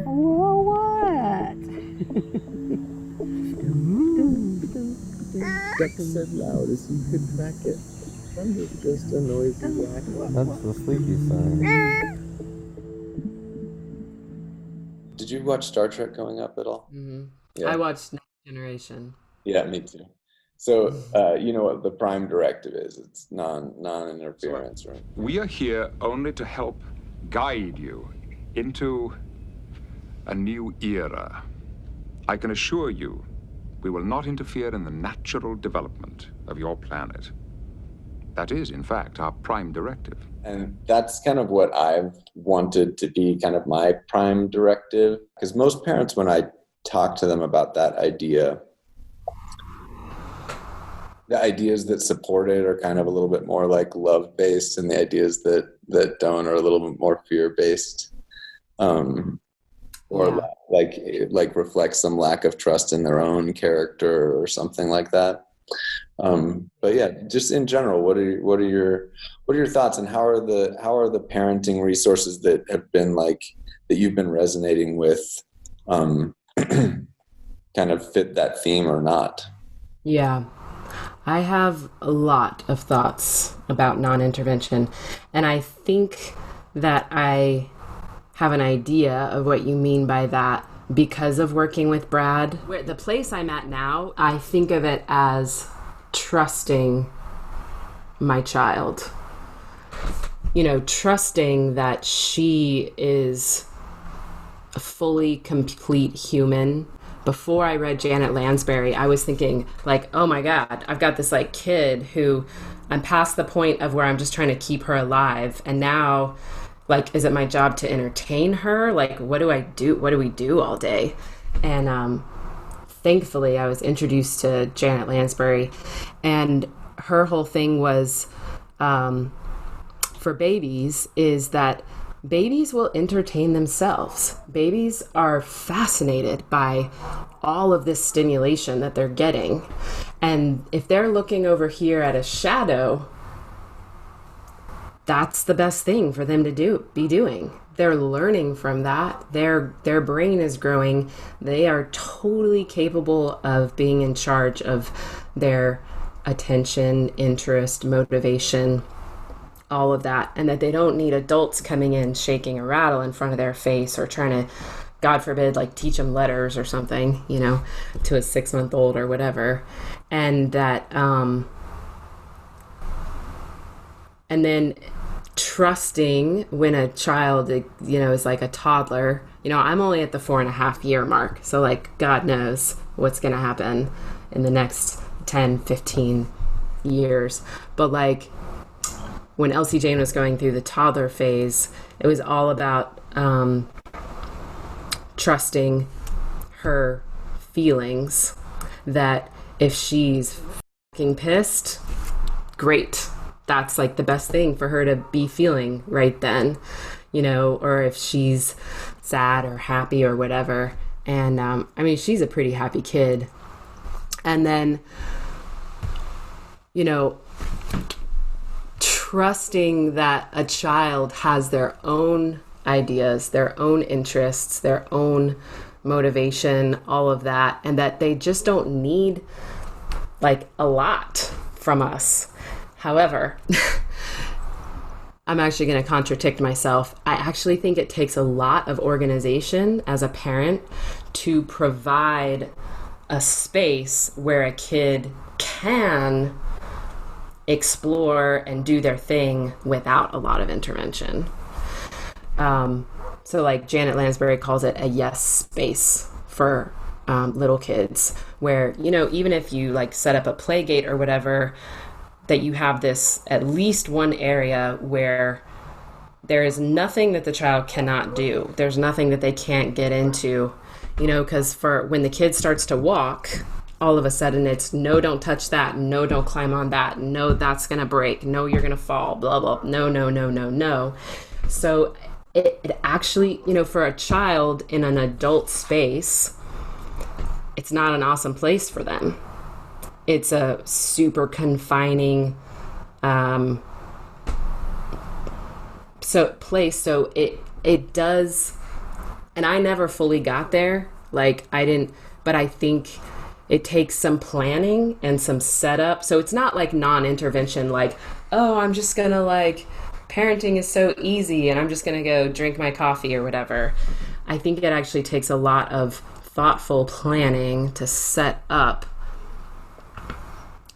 Whoa, what? That's as loud as you could crack it. It's just a noisy yak. That's the sleepy sign. Did you watch Star Trek growing up at all? Mm-hmm. Yeah. I watched Next Generation. Yeah, me too. So, you know what the prime directive is? It's non-interference, right? We are here only to help guide you into a new era. I can assure you, we will not interfere in the natural development of your planet. That is, in fact, our prime directive. And that's kind of what I've wanted to be kind of my prime directive. Because most parents, when I talk to them about that idea, the ideas that support it are kind of a little bit more like love-based, and the ideas that don't are a little bit more fear-based, or like reflect some lack of trust in their own character or something like that. But yeah, just in general, what are your thoughts, and how are the parenting resources that have been that you've been resonating with, kind of fit that theme or not? Yeah. I have a lot of thoughts about non-intervention, and I think that I have an idea of what you mean by that because of working with Brad. The place I'm at now, I think of it as trusting my child. Trusting that she is a fully complete human. Before I read Janet Lansbury, I was thinking oh my God, I've got this kid who I'm past the point of where I'm just trying to keep her alive. And now is it my job to entertain her? What do I do? What do we do all day? And thankfully I was introduced to Janet Lansbury, and her whole thing was, for babies, is that babies will entertain themselves. Babies are fascinated by all of this stimulation that they're getting. And if they're looking over here at a shadow, that's the best thing for them to be doing. They're learning from that. Their brain is growing. They are totally capable of being in charge of their attention, interest, motivation, all of that, and that they don't need adults coming in shaking a rattle in front of their face or trying to, God forbid, teach them letters or something, to a 6-month-old or whatever. And that, and then trusting when a child, is like a toddler. I'm only at the 4.5-year mark, so God knows what's going to happen in the next 10, 15 years. But when Elsie Jane was going through the toddler phase, it was all about trusting her feelings, that if she's fucking pissed, great. That's the best thing for her to be feeling right then, or if she's sad or happy or whatever. And she's a pretty happy kid. And then, trusting that a child has their own ideas, their own interests, their own motivation, all of that, and that they just don't need a lot from us. However, I'm actually going to contradict myself. I actually think it takes a lot of organization as a parent to provide a space where a kid can explore and do their thing without a lot of intervention. So Janet Lansbury calls it a yes space for little kids, where, even if you set up a play gate or whatever, that you have this at least one area where there is nothing that the child cannot do. There's nothing that they can't get into, because for when the kid starts to walk, all of a sudden it's no, don't touch that. No, don't climb on that. No, that's going to break. No, you're going to fall, blah, blah. No, no, no, no, no. So it actually, for a child in an adult space, it's not an awesome place for them. It's a super confining place. So it does And I never fully got there. Like I didn't, but I think it takes some planning and some setup. So it's not like non-intervention, like, oh, I'm just gonna like, parenting is so easy and I'm just gonna go drink my coffee or whatever. I think it actually takes a lot of thoughtful planning to set up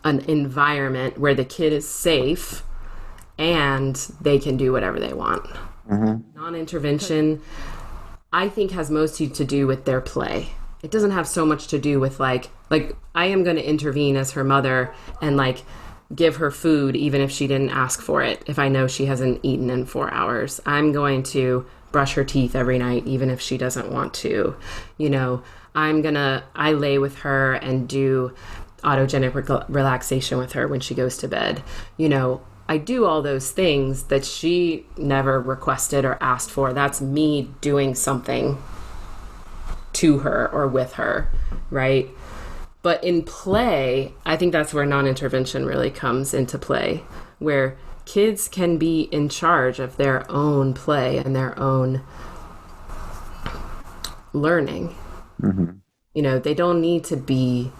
an environment where the kid is safe and they can do whatever they want. Non-intervention, I think, has mostly to do with their play. It doesn't have so much to do with like I am going to intervene as her mother and like give her food even if she didn't ask for it. If I know she hasn't eaten in 4 hours, I'm going to brush her teeth every night even if she doesn't want to. You know, I lay with her and do autogenic relaxation with her when she goes to bed. You know, I do all those things that she never requested or asked for. That's me doing something to her or with her, right? But in play, I think that's where non-intervention really comes into play, where kids can be in charge of their own play and their own learning. You know, they don't need to be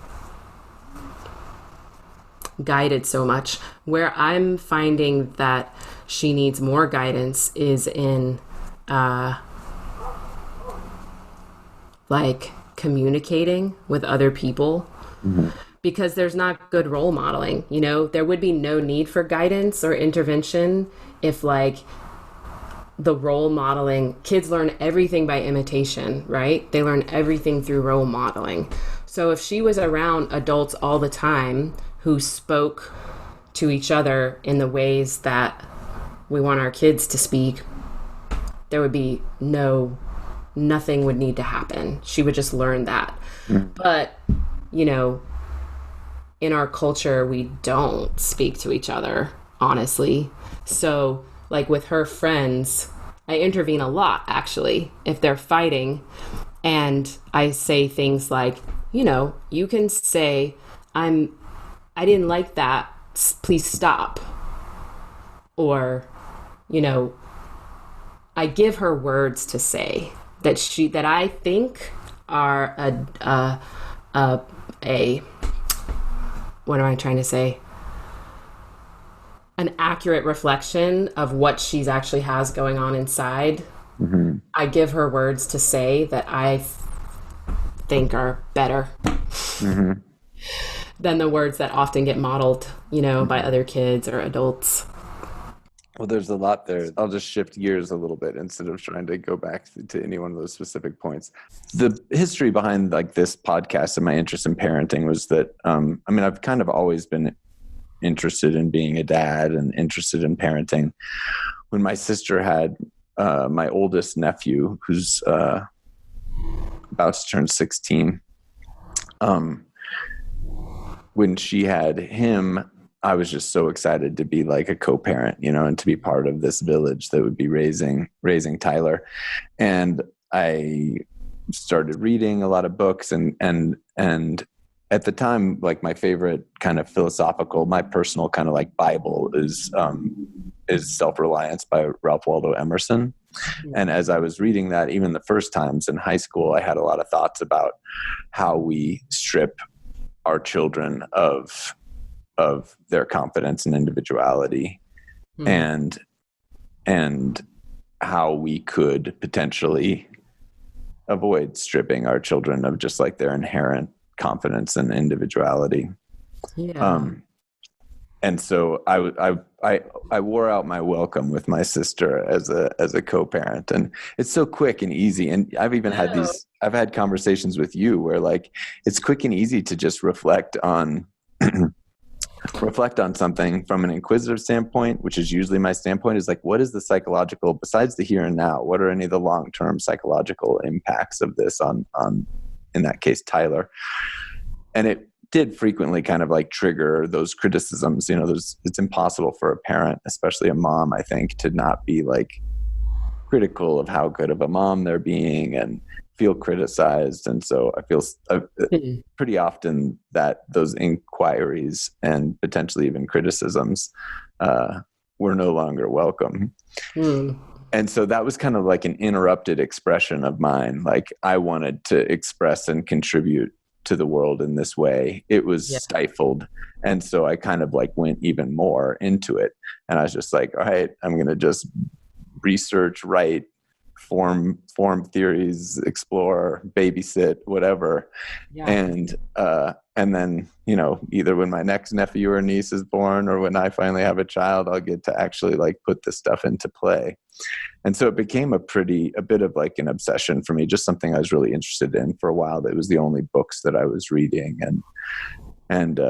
guided so much. Where I'm finding that she needs more guidance is in like communicating with other people, because there's not good role modeling. You know, there would be no need for guidance or intervention if like the role modeling, kids learn everything by imitation, right? They learn everything through role modeling. So if she was around adults all the time who spoke to each other in the ways that we want our kids to speak, there would be nothing would need to happen. She would just learn that. But, you know, in our culture, we don't speak to each other, honestly. So, like with her friends, I intervene a lot, actually, if they're fighting. And I say things like, you know, you can say, I didn't like that, please stop. Or, you know, I give her words to say that I think are what am I trying to say? An accurate reflection of what she's actually has going on inside. I give her words to say that I think are better than the words that often get modeled, you know, by other kids or adults. Well, there's a lot there. I'll just shift gears a little bit instead of trying to go back to any one of those specific points. The history behind like this podcast and my interest in parenting was that, I mean, I've kind of always been interested in being a dad and interested in parenting. When my sister had my oldest nephew, who's about to turn 16, when she had him, I was just so excited to be like a co-parent, you know, and to be part of this village that would be raising Tyler. And I started reading a lot of books and at the time, like my favorite kind of philosophical, my personal kind of like Bible is Self-Reliance by Ralph Waldo Emerson. And as I was reading that, even the first times in high school, I had a lot of thoughts about how we strip our children of their confidence and individuality, and how we could potentially avoid stripping our children of just like their inherent confidence and individuality. And so I wore out my welcome with my sister as a co-parent, and it's so quick and easy. And I've even I've had conversations with you where like it's quick and easy to just reflect on something from an inquisitive standpoint, which is usually my standpoint, is like, what is the psychological, besides the here and now, what are any of the long-term psychological impacts of this on in that case, Tyler? And it did frequently kind of like trigger those criticisms. You know, it's impossible for a parent, especially a mom, I think, to not be like critical of how good of a mom they're being and feel criticized. And so I feel pretty often that those inquiries and potentially even criticisms were no longer welcome. And so that was kind of like an interrupted expression of mine. Like I wanted to express and contribute to the world in this way. It was stifled. And so I kind of like went even more into it. And I was just like, all right, I'm going to just research, write, form theories, explore, babysit, whatever. And then, you know, either when my next nephew or niece is born or when I finally have a child, I'll get to actually like put this stuff into play. And so it became a bit of like an obsession for me, just something I was really interested in for a while. That was the only books that I was reading. And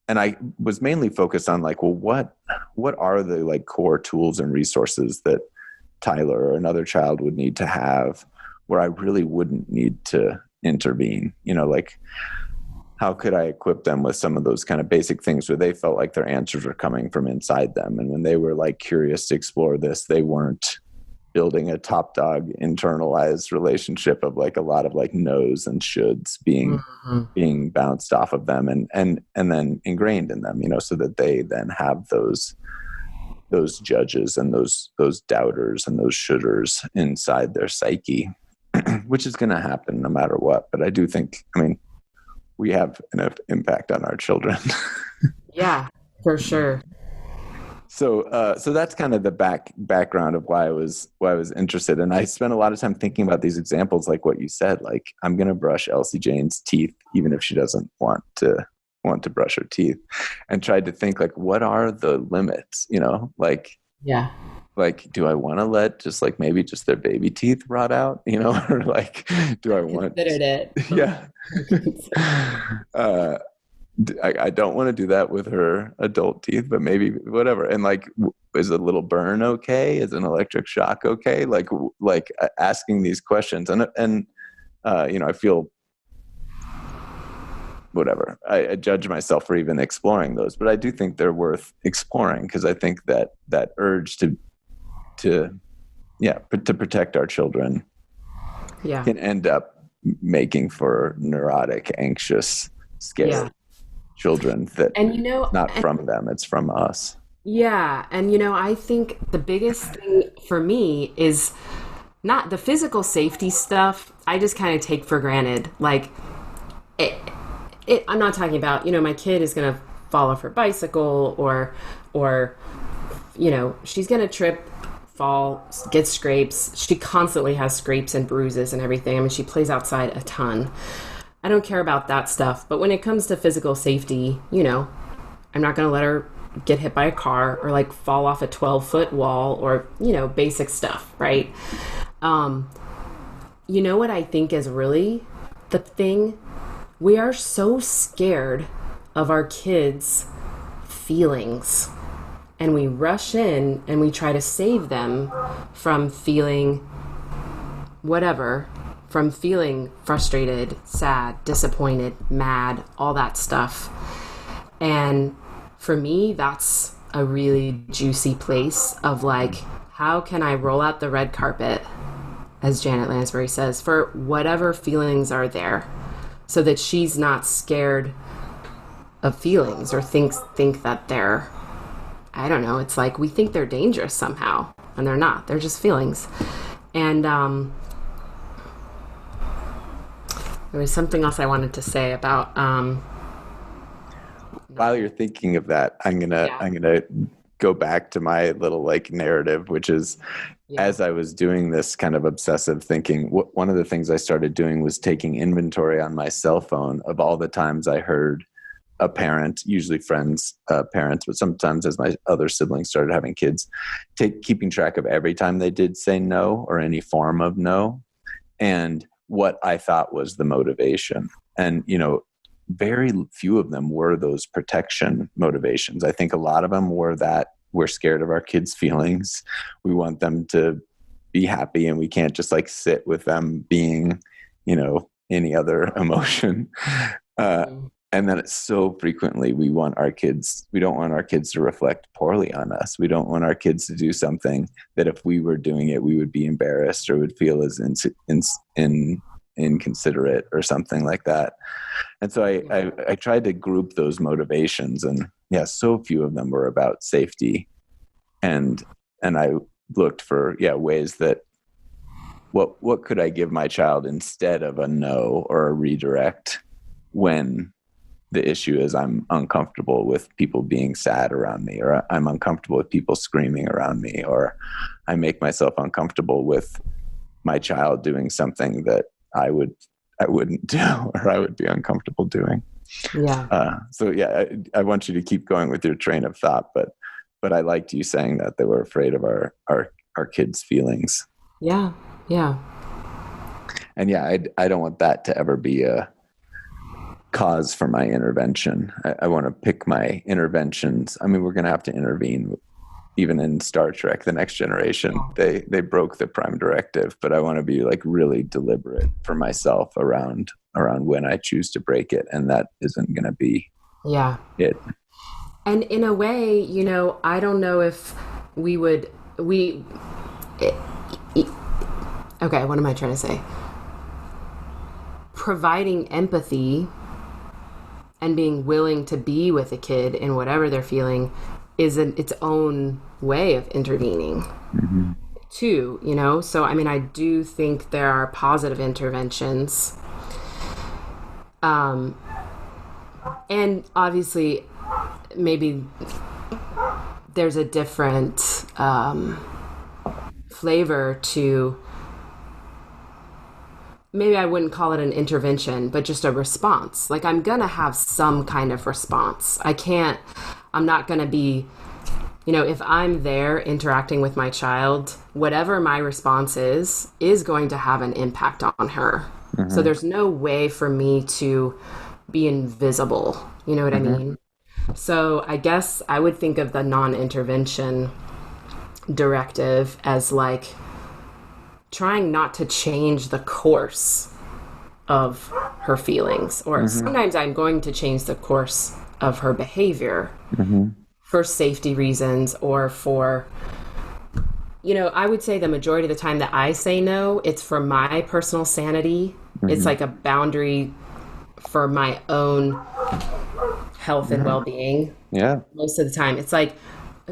I was mainly focused on like, well, what are the like core tools and resources that Tyler or another child would need to have where I really wouldn't need to intervene? You know, like how could I equip them with some of those kind of basic things where they felt like their answers were coming from inside them? And when they were like curious to explore this, they weren't building a top dog internalized relationship of like a lot of like no's and shoulds being bounced off of them and then ingrained in them, you know, so that they then have those judges and those doubters and those shoulders inside their psyche, which is going to happen no matter what. But I do think, I mean, we have an impact on our children. Yeah, for sure. So that's kind of the background of why I was interested. And I spent a lot of time thinking about these examples, like what you said, like I'm going to brush Elsie Jane's teeth, even if she doesn't want to brush her teeth, and tried to think like, what are the limits, you know, like, yeah, like, do I want to let just like maybe just their baby teeth rot out, you know, or like, do I want, considered it. Yeah. I don't want to do that with her adult teeth, but maybe whatever. And like, is a little burn okay? Is an electric shock okay? Like asking these questions and you know, I feel whatever. I judge myself for even exploring those, but I do think they're worth exploring because I think that urge to protect our children can end up making for neurotic, anxious, scared children that, and you know, not from them, it's from us. Yeah. And you know, I think the biggest thing for me is not the physical safety stuff. I just kind of take for granted. Like I'm not talking about, you know, my kid is going to fall off her bicycle or, you know, she's going to trip, fall, get scrapes. She constantly has scrapes and bruises and everything. I mean, she plays outside a ton. I don't care about that stuff. But when it comes to physical safety, you know, I'm not going to let her get hit by a car or like fall off a 12-foot wall or, you know, basic stuff, right? You know what I think is really the thing? We are so scared of our kids' feelings. And we rush in and we try to save them from feeling whatever, from feeling frustrated, sad, disappointed, mad, all that stuff. And for me, that's a really juicy place of like, how can I roll out the red carpet, as Janet Lansbury says, for whatever feelings are there, so that she's not scared of feelings or think that they're, I don't know, it's like we think they're dangerous somehow, and they're not. They're just feelings. And there was something else I wanted to say about while you're thinking of that, I'm gonna go back to my little like narrative, which is as I was doing this kind of obsessive thinking, one of the things I started doing was taking inventory on my cell phone of all the times I heard a parent, usually friends, parents, but sometimes as my other siblings started having kids, keeping track of every time they did say no or any form of no, and what I thought was the motivation. And, you know, very few of them were those protection motivations. I think a lot of them were that we're scared of our kids' feelings. We want them to be happy and we can't just like sit with them being, you know, any other emotion. And then it's so frequently we don't want our kids to reflect poorly on us. We don't want our kids to do something that if we were doing it, we would be embarrassed or would feel as inconsiderate or something like that. And so I tried to group those motivations, and so few of them were about safety. And I looked for ways that what could I give my child instead of a no or a redirect when the issue is I'm uncomfortable with people being sad around me, or I'm uncomfortable with people screaming around me, or I make myself uncomfortable with my child doing something that I wouldn't do, or I would be uncomfortable doing. Yeah. So I want you to keep going with your train of thought, but I liked you saying that they were afraid of our kids' feelings. Yeah. Yeah. And I don't want that to ever be a cause for my intervention. I want to pick my interventions. I mean, we're going to have to intervene. Even in Star Trek, The Next Generation, they broke the Prime Directive, but I want to be like really deliberate for myself around when I choose to break it, and that isn't going to be it. And in a way, I don't know if okay, what am I trying to say? Providing empathy and being willing to be with a kid in whatever they're feeling is its own way of intervening too, So, I mean, I do think there are positive interventions. And obviously, maybe there's a different flavor to, maybe I wouldn't call it an intervention, but just a response. Like, I'm going to have some kind of response. I'm not going to be, if I'm there interacting with my child, whatever my response is going to have an impact on her. Mm-hmm. So there's no way for me to be invisible. You know what I mean? So I guess I would think of the non-intervention directive as like trying not to change the course of her feelings, or sometimes I'm going to change the course of her behavior for safety reasons, or for, I would say the majority of the time that I say no, it's for my personal sanity. It's like a boundary for my own health and well-being. Yeah. Most of the time it's like,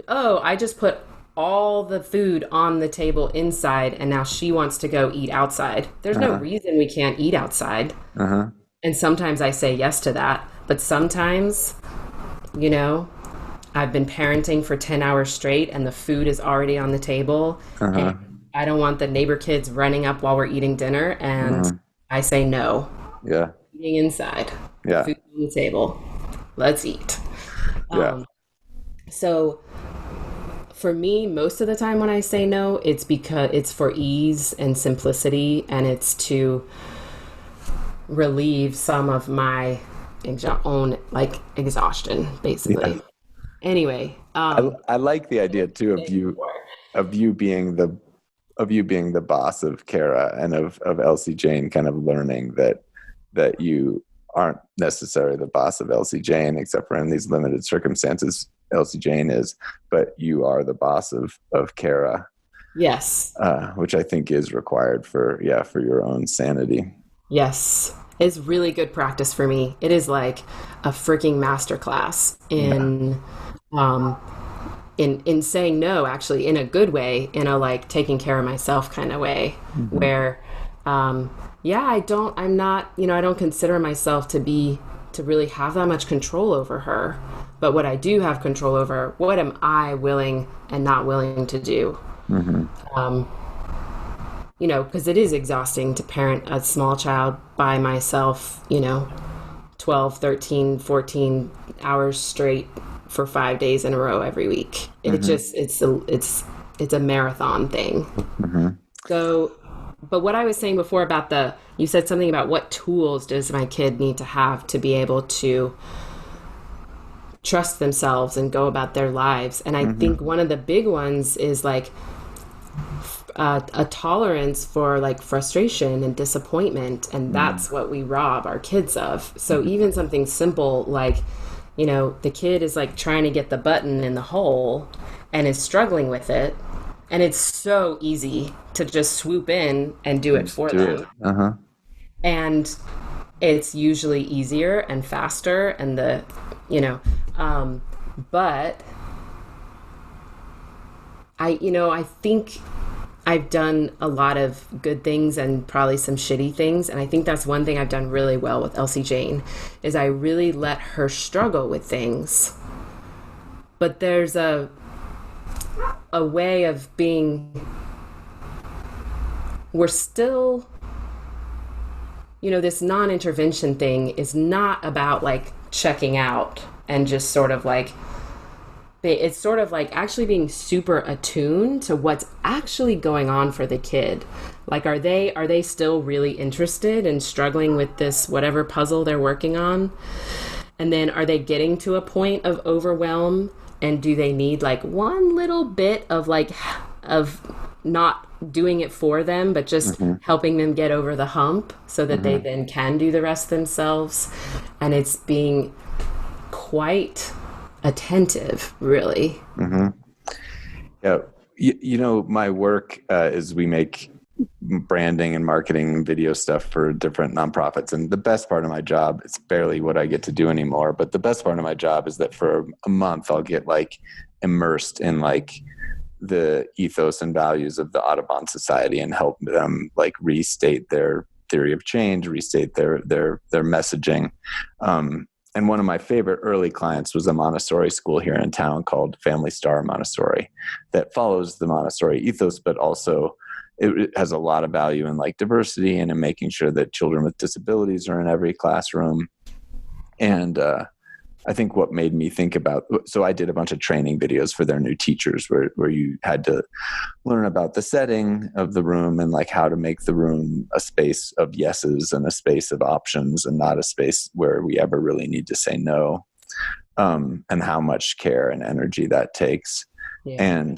oh, I just put all the food on the table inside and now she wants to go eat outside. There's no reason we can't eat outside. And sometimes I say yes to that, but sometimes, I've been parenting for 10 hours straight and the food is already on the table. And I don't want the neighbor kids running up while we're eating dinner, and I say no. Yeah. Eating inside. Yeah. Food on the table. Let's eat. Yeah. So for me, most of the time when I say no, it's because it's for ease and simplicity, and it's to relieve some of my own exhaustion, basically. Yeah. Anyway, I like the idea too of you being the boss of Kara, and of Elsie Jane kind of learning that you aren't necessarily the boss of Elsie Jane, except for in these limited circumstances Elsie Jane is, but you are the boss of Kara. Yes. Which I think is required for your own sanity. Yes. It's really good practice for me. It is like a freaking masterclass in saying no, actually, in a good way, in a taking care of myself kind of way, where I don't consider myself to really have that much control over her. But what I do have control over, what am I willing and not willing to do? Because it is exhausting to parent a small child by myself, 12, 13, 14 hours straight for 5 days in a row every week. It just, it's a marathon thing. So, but what I was saying before about you said something about what tools does my kid need to have to be able to trust themselves and go about their lives. And I think one of the big ones is a tolerance for frustration and disappointment, and that's what we rob our kids of. So even something simple the kid is trying to get the button in the hole and is struggling with it, and it's so easy to just swoop in and do it for them. And it's usually easier and faster, and but I think I've done a lot of good things and probably some shitty things. And I think that's one thing I've done really well with Elsie Jane is I really let her struggle with things. But there's a way of being, we're still, this non-intervention thing is not about like checking out and just sort of like, it's sort of like actually being super attuned to what's actually going on for the kid. Like, are they still really interested in struggling with this, whatever puzzle they're working on? And then are they getting to a point of overwhelm? And do they need like one little bit of not doing it for them, but just helping them get over the hump so that they then can do the rest themselves? And it's being quite attentive, really. Yeah. My work is we make branding and marketing and video stuff for different nonprofits. And the best part of my job, it's barely what I get to do anymore, but the best part of my job is that for a month, I'll get like immersed in like the ethos and values of the Audubon Society and help them like restate their theory of change, restate their messaging. And one of my favorite early clients was a Montessori school here in town called Family Star Montessori that follows the Montessori ethos, but also it has a lot of value in like diversity and in making sure that children with disabilities are in every classroom. And I think what made me think about, so I did a bunch of training videos for their new teachers where you had to learn about the setting of the room and like how to make the room a space of yeses and a space of options and not a space where we ever really need to say no, and how much care and energy that takes. Yeah.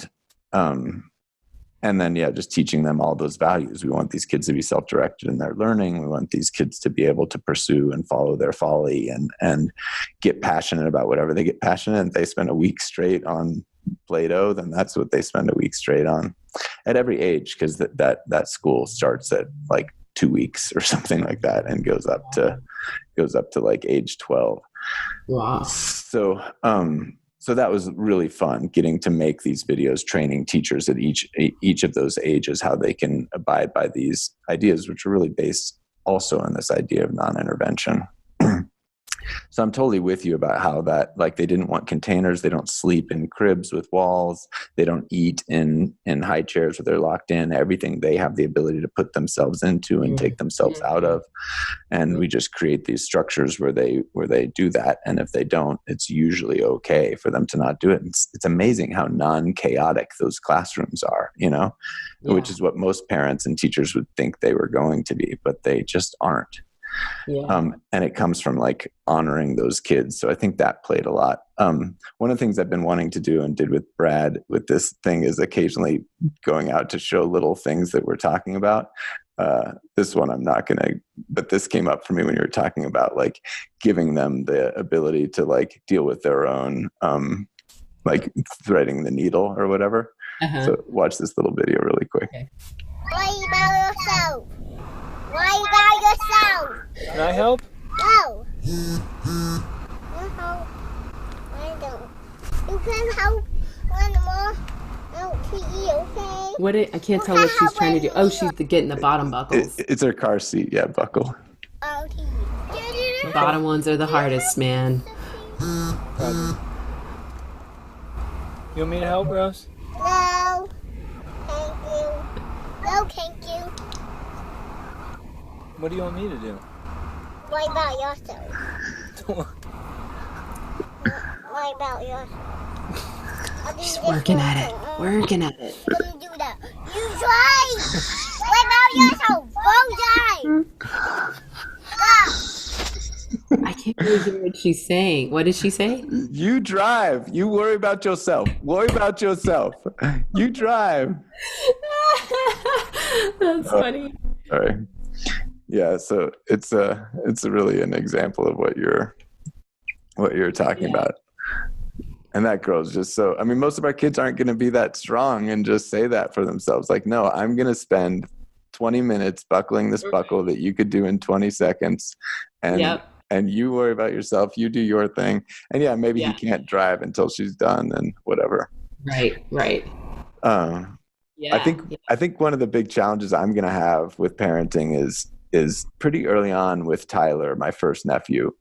And then, just teaching them all those values. We want these kids to be self-directed in their learning. We want these kids to be able to pursue and follow their folly and get passionate about whatever they get passionate. And if they spend a week straight on Play-Doh, then that's what they spend a week straight on at every age, because that school starts at like 2 weeks or something like that and goes up to like age 12. Wow. So that was really fun, getting to make these videos, training teachers at each of those ages, how they can abide by these ideas, which are really based also on this idea of non-intervention. So I'm totally with you about how that, like, they didn't want containers. They don't sleep in cribs with walls. They don't eat in high chairs where they're locked in. Everything they have the ability to put themselves into and take themselves out of. And we just create these structures where they do that. And if they don't, it's usually okay for them to not do it. It's amazing how non-chaotic those classrooms are, which is what most parents and teachers would think they were going to be, but they just aren't. Yeah. And it comes from like honoring those kids. So I think that played a lot. One of the things I've been wanting to do and did with Brad with this thing is occasionally going out to show little things that we're talking about. This one I'm not going to, but this came up for me when you were talking about like giving them the ability to like deal with their own, like threading the needle or whatever. So watch this little video really quick. Okay. Why by yourself? Why by yourself? Can I help? No. No. I don't. You can help one more. Help to you, okay? I can't tell what she's trying to do. Oh, she's getting the bottom buckles. It's her car seat. Yeah, buckle. Okay. The bottom ones are the hardest, man. You want me to help, Rose? No. Thank you. No, thank you. What do you want me to do? What about yourself? What about yourself? She's working at it. Working at it. Let me do that. You try. What about yourself? Go try. I can't really hear what she's saying. What did she say? You drive. You worry about yourself. Worry about yourself. You drive. That's funny. Sorry. Yeah, so it's really an example of what you're talking about. And that girl's just so, I mean, most of our kids aren't going to be that strong and just say that for themselves. Like, no, I'm going to spend 20 minutes buckling this buckle that you could do in 20 seconds. And you worry about yourself. You do your thing. And maybe he can't drive until she's done and whatever. Right. Yeah. I think one of the big challenges I'm going to have with parenting is pretty early on with Tyler, my first nephew.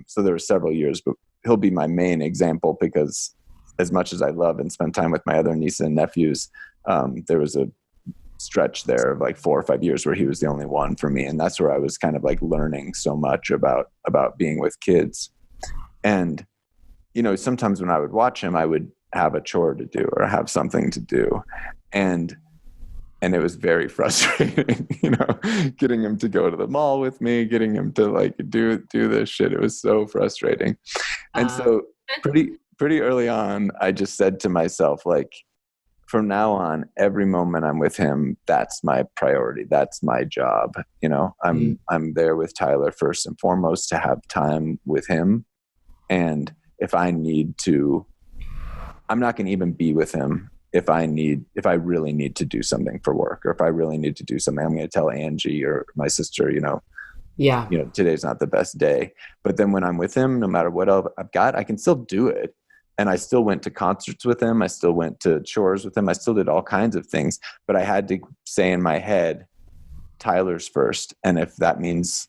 So there were several years, but he'll be my main example because as much as I love and spend time with my other nieces and nephews, there was a stretch there of like 4 or 5 years where he was the only one for me. And that's where I was kind of like learning so much about being with kids. And, you know, sometimes when I would watch him, I would have a chore to do or have something to do. And it was very frustrating, you know, getting him to go to the mall with me, getting him to like do this shit. It was so frustrating. And so pretty early on, I just said to myself, like, from now on, every moment I'm with him, that's my priority. That's my job. You know, I'm there with Tyler first and foremost to have time with him. And if I need to, I'm not going to even be with him if I really need to do something for work, or if I really need to do something. I'm going to tell Angie or my sister, you know, today's not the best day. But then when I'm with him, no matter what else I've got, I can still do it. And I still went to concerts with him. I still went to chores with him. I still did all kinds of things, but I had to say in my head, Tyler's first. And if that means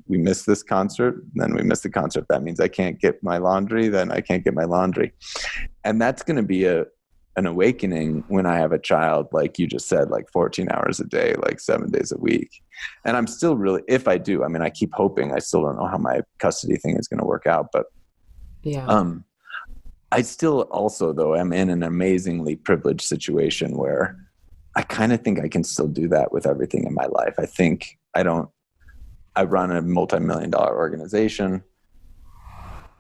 we miss this concert, then we miss the concert. If that means I can't get my laundry, then I can't get my laundry. And that's going to be an awakening when I have a child, like you just said, like 14 hours a day, like 7 days a week. And I'm still really, if I do, I mean, I keep hoping. I still don't know how my custody thing is going to work out, but I still also, though, am in an amazingly privileged situation where I kind of think I can still do that with everything in my life. I think I run a multi-million-dollar organization,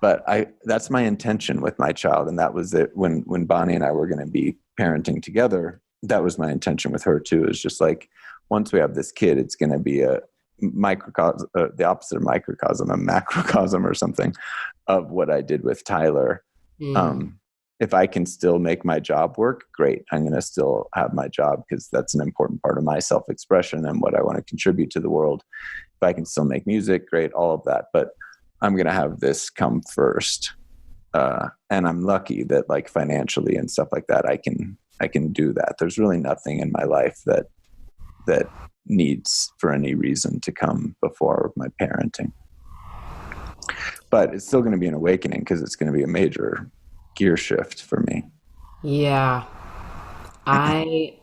but that's my intention with my child. And that was it when Bonnie and I were going to be parenting together. That was my intention with her too, is just like, once we have this kid, it's going to be a microcosm, the opposite of microcosm, a macrocosm or something of what I did with Tyler. If I can still make my job work, great. I'm going to still have my job because that's an important part of my self-expression and what I want to contribute to the world. If I can still make music, great, all of that. But I'm going to have this come first. And I'm lucky that, like, financially and stuff like that, I can do that. There's really nothing in my life that needs for any reason to come before my parenting. But it's still going to be an awakening because it's going to be a major gear shift for me. Yeah. I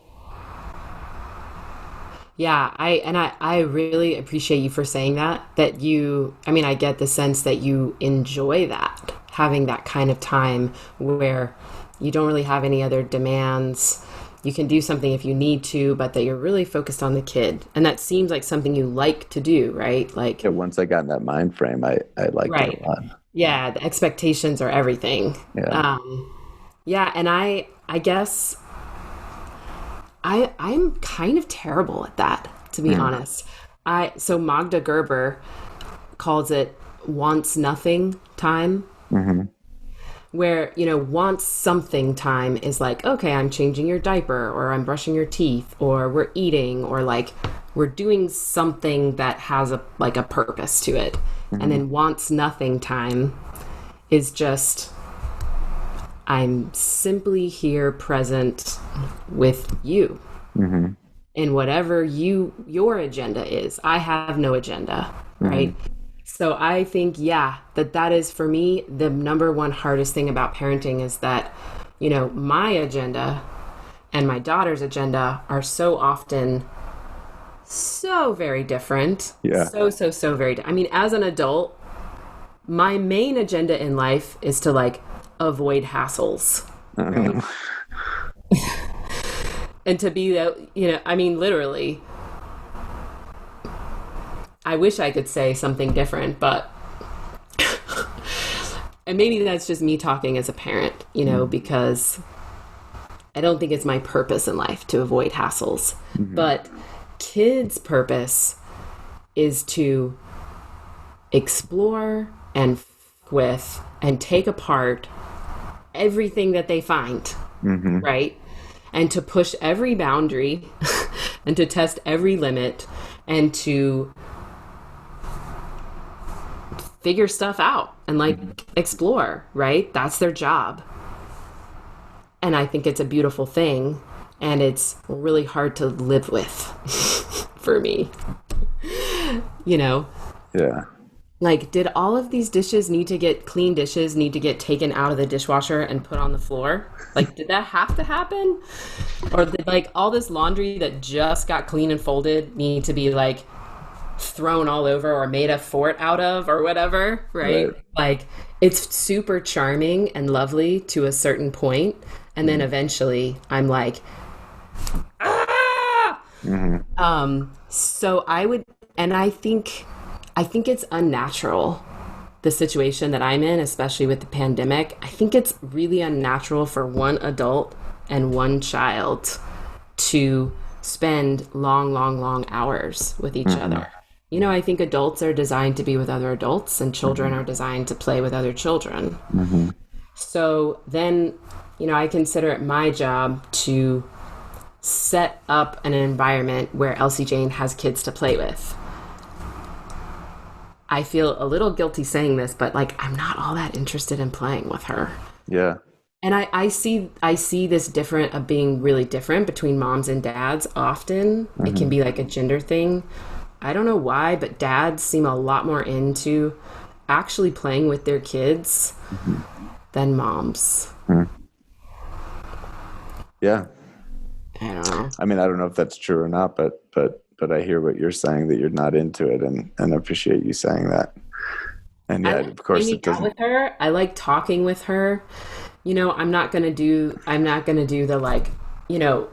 really appreciate you for saying that I get the sense that you enjoy that, having that kind of time where you don't really have any other demands. You can do something if you need to, but that you're really focused on the kid. And that seems like something you like to do, right? Like, once I got in that mind frame, I liked it a lot. Yeah, the expectations are everything. Yeah. And I guess I'm kind of terrible at that, to be honest. So Magda Gerber calls it wants nothing time. Mm-hmm. Where, wants something time is like, okay, I'm changing your diaper, or I'm brushing your teeth, or we're eating, or like we're doing something that has a purpose to it. Mm-hmm. And then wants nothing time is just, I'm simply here present with you. Mm-hmm. And whatever your agenda is, I have no agenda, right? Mm-hmm. So I think, that is for me, the number one hardest thing about parenting is that, my agenda and my daughter's agenda are so often so very different. Yeah. So very different. I mean, as an adult, my main agenda in life is to avoid hassles. Right? And to be, literally, I wish I could say something different, but and maybe that's just me talking as a parent, because I don't think it's my purpose in life to avoid hassles. Mm-hmm. But kids' purpose is to explore and with and take apart everything that they find, mm-hmm. right? And to push every boundary and to test every limit and to figure stuff out and explore, right? That's their job. And I think it's a beautiful thing, and it's really hard to live with for me. You know? Yeah. Like, did all of these clean dishes need to get taken out of the dishwasher and put on the floor? Like, did that have to happen? Or did, like, all this laundry that just got clean and folded need to be, like, thrown all over or made a fort out of or whatever, right? Like, it's super charming and lovely to a certain point, and then eventually I'm like, ah! So I think it's unnatural, the situation that I'm in, especially with the pandemic. I think it's really unnatural for one adult and one child to spend long hours with each other. You know, I think adults are designed to be with other adults, and children are designed to play with other children. So then, you know, I consider it my job to set up an environment where Elsie Jane has kids to play with. I feel a little guilty saying this, but like, I'm not all that interested in playing with her. Yeah. And I see this being really different between moms and dads often. It can be like a gender thing. I don't know why, but dads seem a lot more into actually playing with their kids than moms. Yeah. I don't know. I mean, I don't know if that's true or not, but I hear what you're saying, that you're not into it, and appreciate you saying that. And yeah, of course it doesn't. With her, I like talking with her. You know, I'm not gonna do the, like, you know,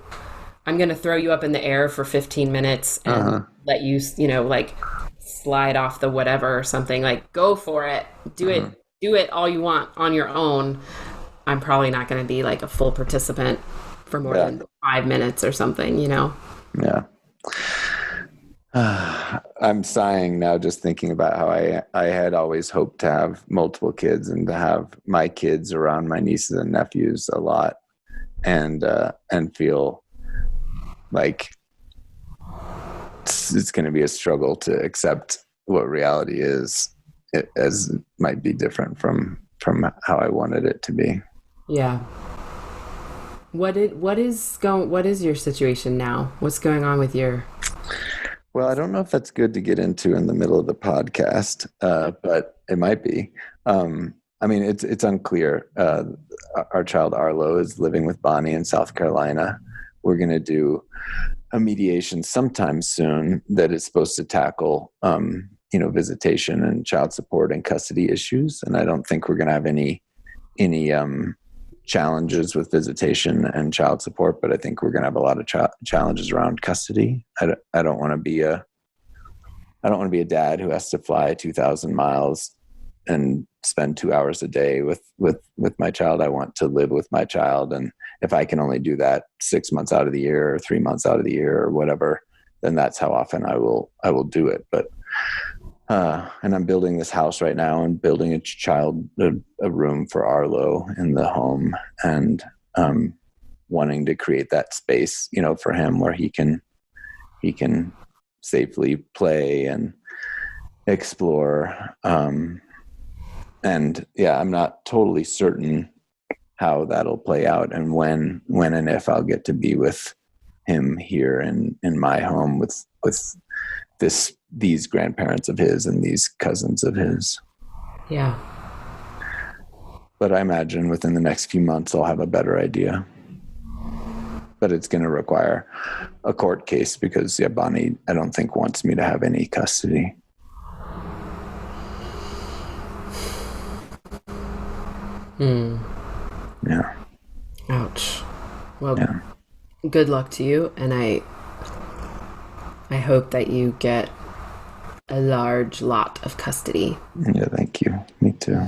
I'm gonna throw you up in the air for 15 minutes and let you, you know, like slide off the whatever or something. Like, go for it, do it all you want on your own. I'm probably not gonna be like a full participant for more than 5 minutes or something, you know? Yeah. I'm sighing now just thinking about how I had always hoped to have multiple kids and to have my kids around my nieces and nephews a lot, and feel like it's going to be a struggle to accept what reality is, as it might be different from how I wanted it to be. Yeah. What is your situation now? What's going on with your... Well, I don't know if that's good to get into in the middle of the podcast, but it might be. I mean, it's unclear. Our child Arlo is living with Bonnie in South Carolina. We're going to do a mediation sometime soon that is supposed to tackle, visitation and child support and custody issues. And I don't think we're going to have any challenges with visitation and child support, but I think we're going to have a lot of challenges around custody. I don't want to be a dad who has to fly 2,000 miles and spend 2 hours a day with my child. I want to live with my child, and if I can only do that 6 months out of the year or 3 months out of the year or whatever, then that's how often I will do it. But and I'm building this house right now and building a room for Arlo in the home, and wanting to create that space, for him where he can safely play and explore. And yeah, I'm not totally certain how that'll play out and when and if I'll get to be with him here in my home with these grandparents of his and these cousins of his. Yeah. But I imagine within the next few months I'll have a better idea. But it's going to require a court case because Bonnie, I don't think, wants me to have any custody. Yeah. Ouch. Well, good luck to you, and I hope that you get a large lot of custody. Yeah, thank you. Me too.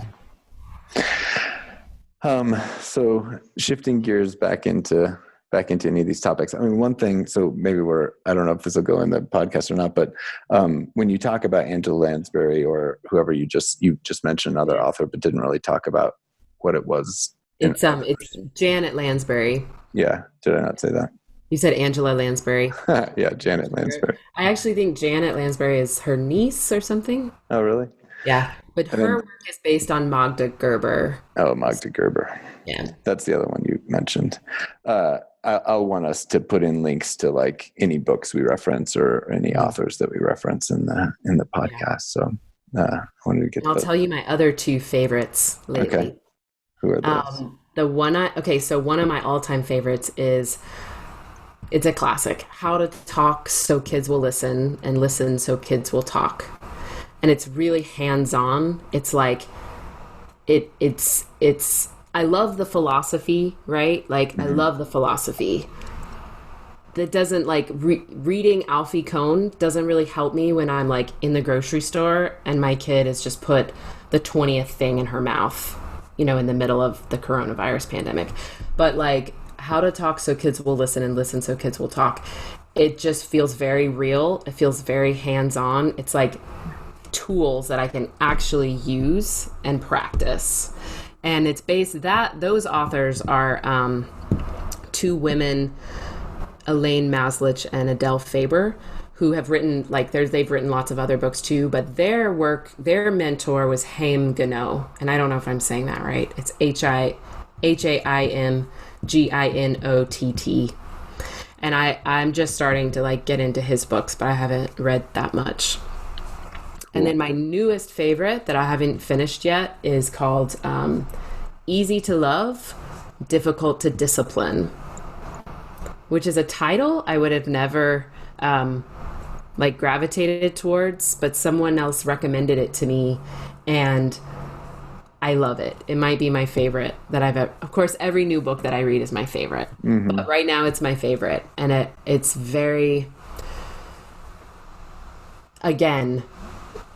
So shifting gears back into any of these topics. I mean, one thing, so maybe I don't know if this will go in the podcast or not, but when you talk about Angela Lansbury or whoever you just mentioned another author, but didn't really talk about what it was. It's Janet Lansbury. Yeah. Did I not say that? You said Angela Lansbury. Yeah, Janet Lansbury. I actually think Janet Lansbury is her niece or something. Oh, really? Yeah. But her work is based on Magda Gerber. Oh, Magda Gerber. Yeah. That's the other one you mentioned. I'll want us to put in links to like any books we reference or any authors that we reference in the podcast. So I wanted to get. I'll tell you my other two favorites lately. Okay. Who are those? So one of my all-time favorites is, it's a classic, How to Talk So Kids Will Listen and Listen So Kids Will Talk. And it's really hands-on. It's like, it's I love the philosophy, right? Like, I love the philosophy. That doesn't, like, reading Alfie Kohn doesn't really help me when I'm, like, in the grocery store and my kid has just put the 20th thing in her mouth, in the middle of the coronavirus pandemic. But, like, How to Talk So Kids Will Listen and Listen So Kids Will Talk, it just feels very real. It feels very hands-on. It's like tools that I can actually use and practice. And it's based those authors are two women, Elaine Maslich and Adele Faber, who have written, like, they've written lots of other books too, but their mentor was Haim Ginott. And I don't know if I'm saying that right. It's HAIMGINOTT. And I'm just starting to, like, get into his books, but I haven't read that much. And then my newest favorite that I haven't finished yet is called Easy to Love, Difficult to Discipline, which is a title I would have never gravitated towards, but someone else recommended it to me, and I love it. It might be my favorite that I've ever. Of course, every new book that I read is my favorite, but right now it's my favorite, and it's very, again,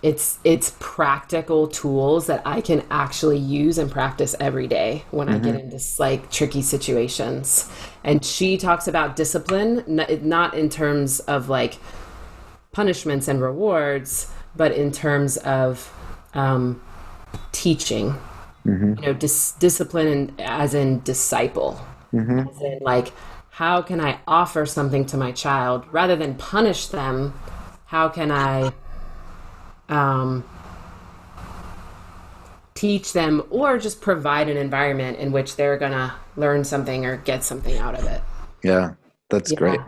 it's practical tools that I can actually use and practice every day when I get into, like, tricky situations. And she talks about discipline, not in terms of, like, punishments and rewards, but in terms of teaching. Discipline as in disciple. As in, like, how can I offer something to my child rather than punish them? How can I teach them, or just provide an environment in which they're gonna learn something or get something out of it? Yeah, that's great.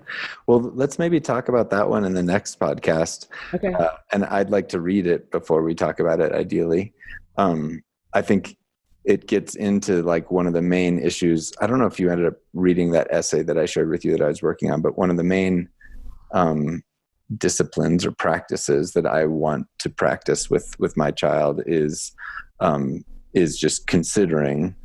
Well, let's maybe talk about that one in the next podcast. Okay. And I'd like to read it before we talk about it, ideally. I think it gets into, like, one of the main issues. I don't know if you ended up reading that essay that I shared with you that I was working on, but one of the main disciplines or practices that I want to practice with my child is just considering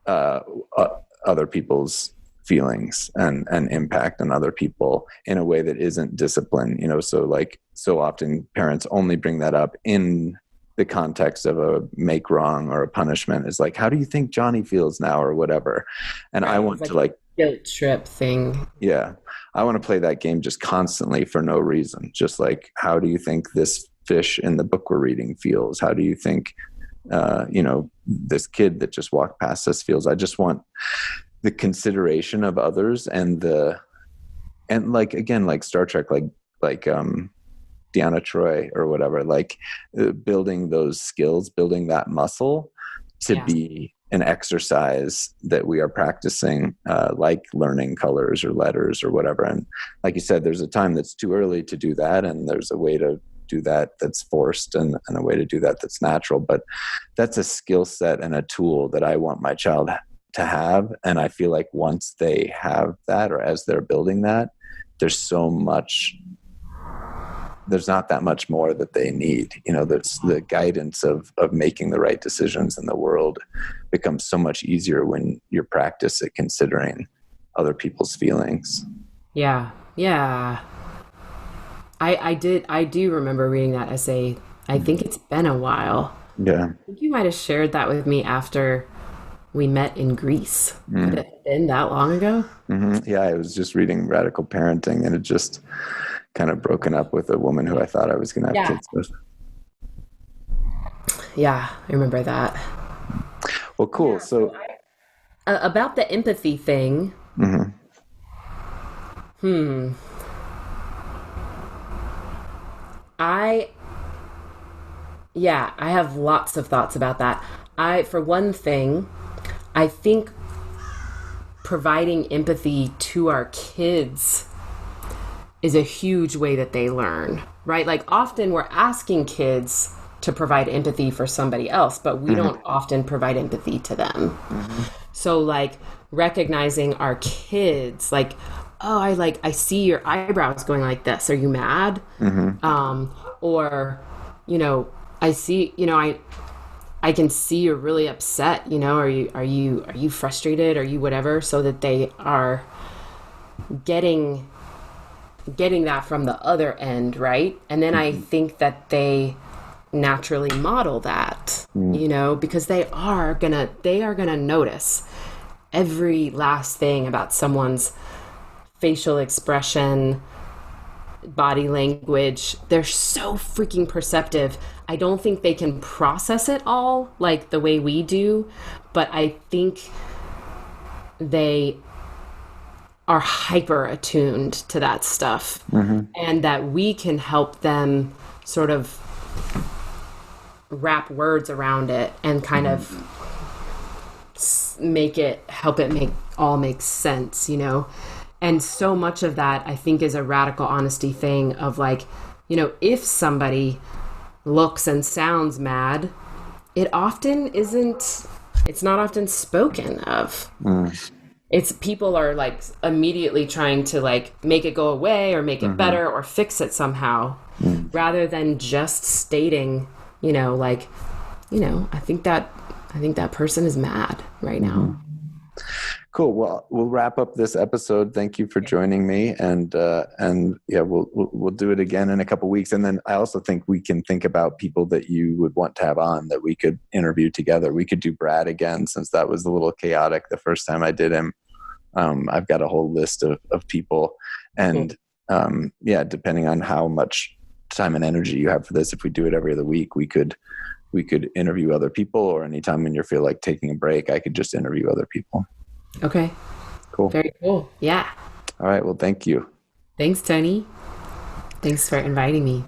other people's feelings and impact on other people in a way that isn't discipline. So, like, so often parents only bring that up in the context of a make wrong or a punishment. Is like, how do you think Johnny feels now, or whatever? And I want to, like, guilt trip thing. Yeah. I want to play that game just constantly for no reason. Just like, how do you think this fish in the book we're reading feels? How do you think, this kid that just walked past us feels? I just want the consideration of others and like, again, like Star Trek, like Deanna Troi or whatever, like building those skills, building that muscle to be an exercise that we are practicing, like learning colors or letters or whatever. And like you said, there's a time that's too early to do that, and there's a way to do that that's forced, and a way to do that that's natural. But that's a skill set and a tool that I want my child to have. And I feel like once they have that, or as they're building that, there's not that much more that they need. There's the guidance of making the right decisions in the world becomes so much easier when you're practice at considering other people's feelings. Yeah. I do remember reading that essay. I think it's been a while. Yeah. I think you might have shared that with me after we met in Greece. Could it have been that long ago? Yeah, I was just reading Radical Parenting, and it just kind of broken up with a woman who I thought I was going to have kids with. Yeah, I remember that. Well, cool. Yeah, so about the empathy thing. I have lots of thoughts about that. For one thing, I think providing empathy to our kids is a huge way that they learn, right? Like often we're asking kids to provide empathy for somebody else, but we don't often provide empathy to them. So like recognizing our kids, like, oh, I see your eyebrows going like this. Are you mad? Or, you know, I see, you know, I can see you're really upset, you know, are you frustrated? Are you whatever? So that they are getting that from the other end, right? And then I think that they naturally model that, you know, because they are gonna notice every last thing about someone's facial expression, body language. They're so freaking perceptive. I don't think they can process it all like the way we do, but I think they are hyper attuned to that stuff, and that we can help them sort of wrap words around it and kind of help it make sense, you know. And so much of that I think is a radical honesty thing of like, you know, if somebody looks and sounds mad, it's not often spoken of. It's people are like immediately trying to like make it go away or make it better or fix it somehow, rather than just stating, you know, like, you know, I think that person is mad right now. Cool. Well, we'll wrap up this episode. Thank you for joining me, and yeah, we'll do it again in a couple weeks. And then I also think we can think about people that you would want to have on that we could interview together. We could do Brad again, since that was a little chaotic the first time I did him. I've got a whole list of people, and yeah, depending on how much time and energy you have for this, if we do it every other week, we could interview other people, or anytime when you feel like taking a break, I could just interview other people. Okay. Cool. Very cool. Yeah. All right. Well, thank you. Thanks, Tony. Thanks for inviting me.